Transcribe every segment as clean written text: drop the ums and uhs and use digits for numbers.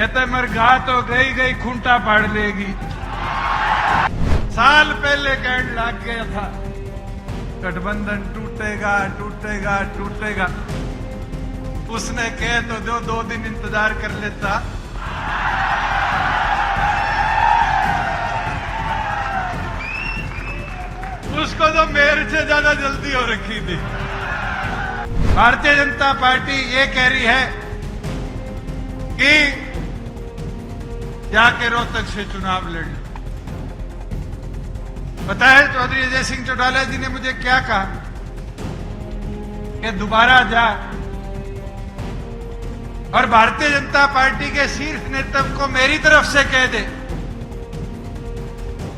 कहते मर गा तो गई गई खूंटा पाड़ लेगी। साल पहले कहने लग गया था गठबंधन टूटेगा टूटेगा टूटेगा। उसने कह तो जो 2 दिन इंतजार कर लेता। उसको तो मेरे से ज्यादा जल्दी हो रखी थी। भारतीय जनता पार्टी ये कह रही है कि जाके रोहतक से चुनाव लड़ लो। पता है चौधरी अजय सिंह चौटाला जी ने मुझे क्या कहा कि दोबारा जा और भारतीय जनता पार्टी के शीर्ष नेतृत्व को मेरी तरफ से कह दे,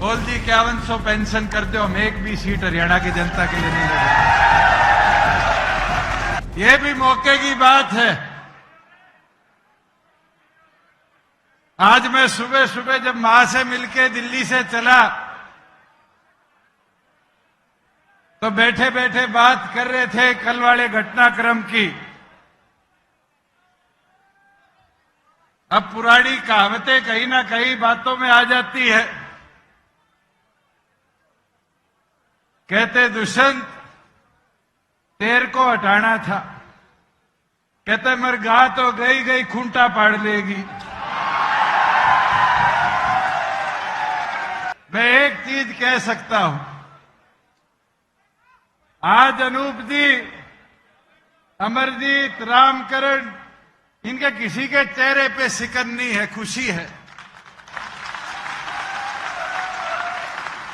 बोल जी 5100 पेंशन कर दो, हम एक भी सीट हरियाणा की जनता के लिए नहीं लड़ेंगे। यह भी मौके की बात है। आज मैं सुबह सुबह जब मां से मिलके दिल्ली से चला तो बैठे बैठे बात कर रहे थे कल वाले घटनाक्रम की। अब पुरानी कहावतें कहीं ना कहीं बातों में आ जाती है। कहते दुष्यंत तेर को हटाना था, कहते मर गा तो गई गई खूंटा पाड़ लेगी। मैं एक चीज कह सकता हूं, आज अनूप जी, अमरजीत, रामकरण, इनके किसी के चेहरे पे सिकन नहीं है, खुशी है।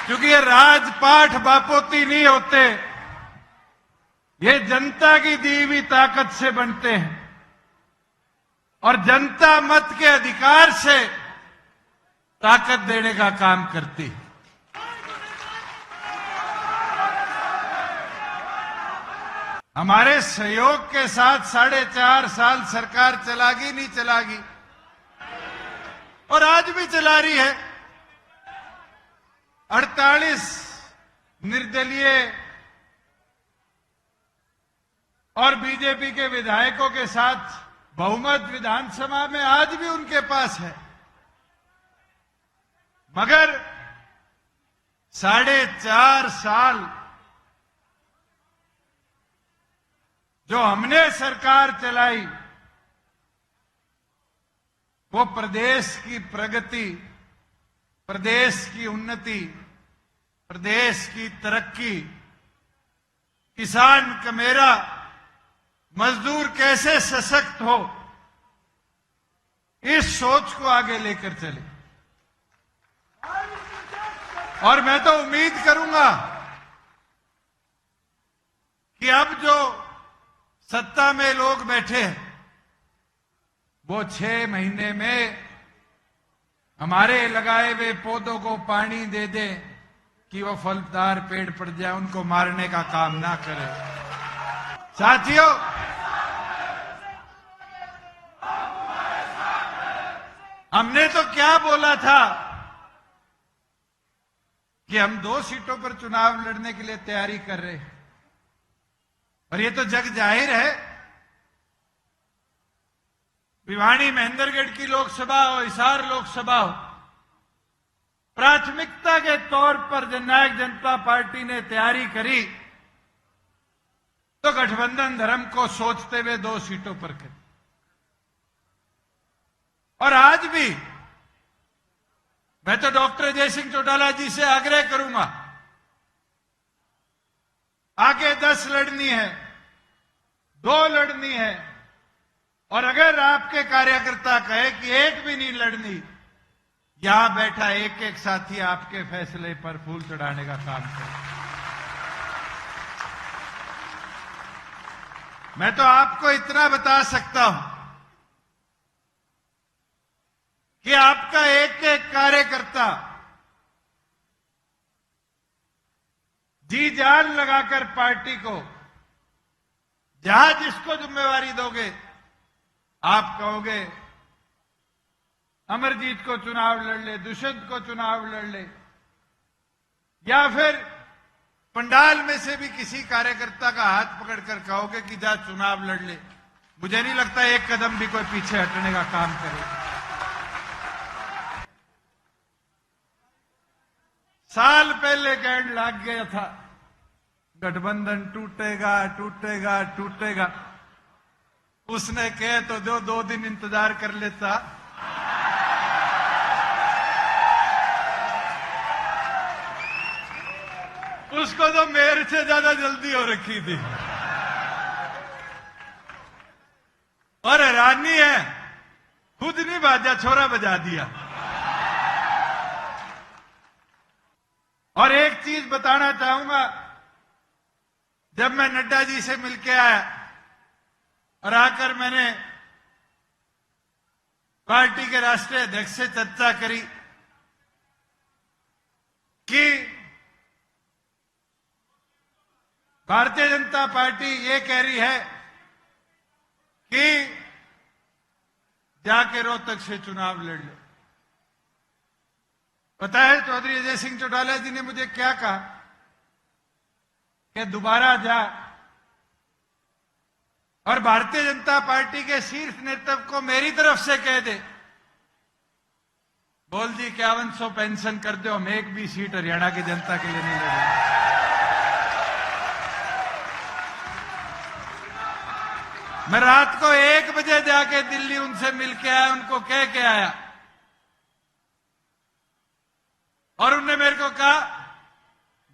क्योंकि ये राजपाठ बापोती नहीं होते, ये जनता की दी हुई ताकत से बनते हैं और जनता मत के अधिकार से ताकत देने का काम करती है। हमारे सहयोग के साथ 4.5 साल सरकार चलागी नहीं चलागी, और आज भी चला रही है। 48 निर्दलीय और बीजेपी के विधायकों के साथ बहुमत विधानसभा में आज भी उनके पास है। मगर 4.5 साल जो हमने सरकार चलाई, वो प्रदेश की प्रगति, प्रदेश की उन्नति, प्रदेश की तरक्की, किसान कमेरा, मजदूर कैसे सशक्त हो, इस सोच को आगे लेकर चले। और मैं तो उम्मीद करूंगा कि अब जो सत्ता में लोग बैठे हैं वो 6 महीने में हमारे लगाए हुए पौधों को पानी दे दे कि वो फलदार पेड़ पड़ जाए, उनको मारने का काम ना करे। साथियों, हमने तो क्या बोला था कि हम 2 सीटों पर चुनाव लड़ने के लिए तैयारी कर रहे हैं, और ये तो जग जाहिर है। भिवानी महेंद्रगढ़ की लोकसभा हो, हिसार लोकसभा हो, प्राथमिकता के तौर पर जननायक जनता पार्टी ने तैयारी करी तो गठबंधन धर्म को सोचते हुए 2 सीटों पर करी। और आज भी मैं तो डॉक्टर अजय सिंह चौटाला जी से आग्रह करूंगा, आगे 10 लड़नी है, 2 लड़नी है, और अगर आपके कार्यकर्ता कहे कि 1 भी नहीं लड़नी, यहां बैठा एक एक साथी आपके फैसले पर फूल चढ़ाने का काम करे। मैं तो आपको इतना बता सकता हूं कि आपका एक एक कार्यकर्ता जी जान लगाकर पार्टी को, जहां जिसको जिम्मेवारी दोगे, आप कहोगे अमरजीत को चुनाव लड़ ले, दुष्यंत को चुनाव लड़ ले, या फिर पंडाल में से भी किसी कार्यकर्ता का हाथ पकड़कर कहोगे कि जा चुनाव लड़ ले। मुझे नहीं लगता एक कदम भी कोई पीछे हटने का काम करे। साल पहले कहने लग गया था गठबंधन टूटेगा टूटेगा टूटेगा। उसने कहे तो जो 2 दिन इंतजार कर लेता। उसको तो मेरे से ज्यादा जल्दी हो रखी थी। और हैरानी है, खुद नहीं बाजा, छोरा बजा दिया। और एक चीज बताना चाहूंगा, जब मैं नड्डा जी से मिलके आया और आकर मैंने पार्टी के राष्ट्रीय अध्यक्ष से चर्चा करी कि भारतीय जनता पार्टी ये कह रही है कि जाके रोहतक से चुनाव लड़ लो। पता है चौधरी अजय सिंह चौटाला जी ने मुझे क्या कहा कि दोबारा जा और भारतीय जनता पार्टी के शीर्ष नेतृत्व को मेरी तरफ से कह दे, बोल जी 5100 पेंशन कर दो, हम एक भी सीट हरियाणा की जनता के लिए नहीं लड़ेंगे। मैं रात को 1 बजे जाके दिल्ली उनसे मिलके आया, उनको कह के आया और उन्होंने मेरे को कहा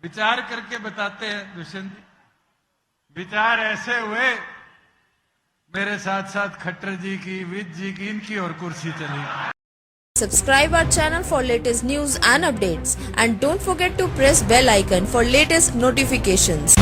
विचार करके बताते हैं दुष्यंत जी। विचार ऐसे हुए, मेरे साथ साथ खट्टर जी की, विज जी की, इनकी और कुर्सी चली। Subscribe our channel for latest news and updates, and don't forget to press bell icon for latest notifications.